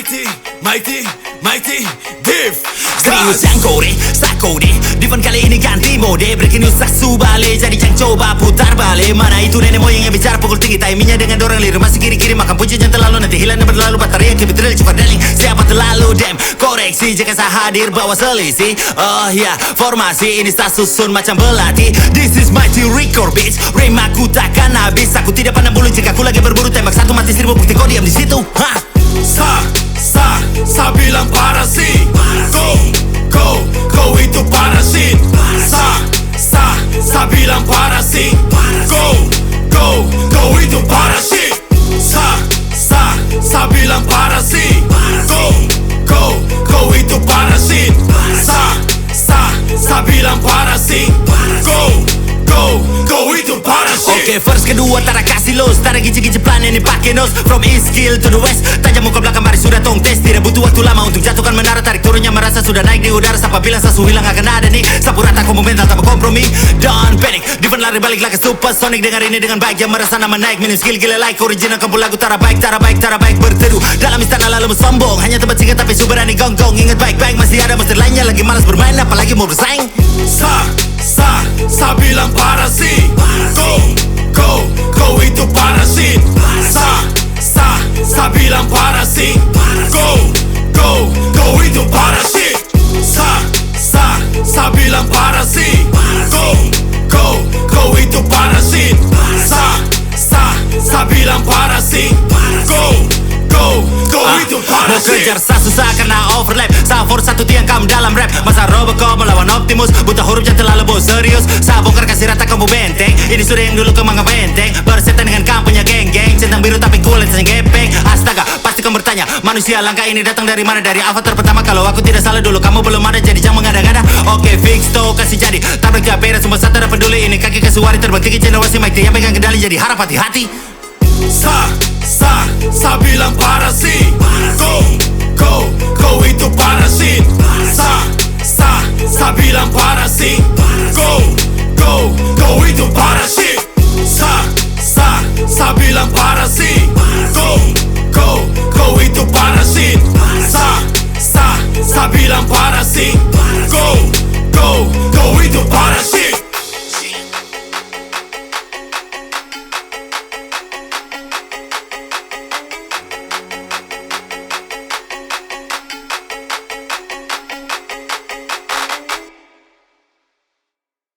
Mighty Div. Serius yang kore, sakode Divan kali ini ganti mode. Breaking news sasu balik, jadi jangan coba putar balik. Mana itu nenek moyang yang bicara pukul tinggi, timingnya dengan dorang lirik masih kiri-kiri. Makan punci jangan terlalu, nanti hilang dan berlalu. Baterai yang kebetulan cepat deling. Siapa terlalu damn koreksi jika saya hadir bawa selisih. Oh ya, formasi ini tak susun macam belati. This is mighty record bitch. Rima aku takkan habis. Aku tidak pandang bulu jika aku lagi berburu. Tembak satu mati 1000 bukti kau diam di situ. Hah? Sa bilang parasit. Go itu parasit. Sa bilang parasit. Go itu parasit. Sa bilang parasit. Go itu parasit. Sa bilang parasit. Go itu parasit. Oke, first kedua tara kasih los. Tara gici-gici plan ini pakai nos. From east kill to the west, tajam muka belakang mari sudah tong tes. Tidak butuh waktu lama untuk jatuhkan menara. Tarik turunnya merasa sudah naik di udara. Siapa bilang sasu hilang akan ada nih. Sapu rata aku mental tanpa kompromi. Don't panic, Divan lari balik lagi supersonic. Dengar ini dengan baik, yang merasa nama naik. Minim skill gila like original kampung lagu. Tara baik berteduh dalam istana lalu sombong. Hanya tempat singkat tapi berani gonggong. Ingat baik-baik masih ada monster lainnya. Lagi malas bermain apalagi mau bersaing. Sa bilang parasit. Go itu parasit. Sa bilang parasit. Go itu parasit. Sa bilang parasit. Go itu parasit. Sa bilang parasit. Go itu parasit. Mau kejar sa susah karena overlap. Sa for satu tiang kam dalam rap. Masa Robocop melawan Optimus. Buta huruf jangan terlalu bos serius. Sa bongkar kasih rata kamu benteng. Ini sudah yang dulu kemang benteng. Bersetan dengan kampungnya geng-geng. Centang biru tapi kulit yang gepeng. Astaga, pasti kamu bertanya, manusia langka ini datang dari mana? Dari avatar pertama. Kalau aku tidak salah dulu kamu belum ada, jadi jangan mengada-gada. Oke, fix to kasih jadi. Tabrak japera semua satu tak peduli. Ini kaki kesuari terbang tinggi cendrawasih mic yang pegang kendali. Jadi harap hati-hati. Sa bilang parasit. Go itu parasit. Sa bilang parasit.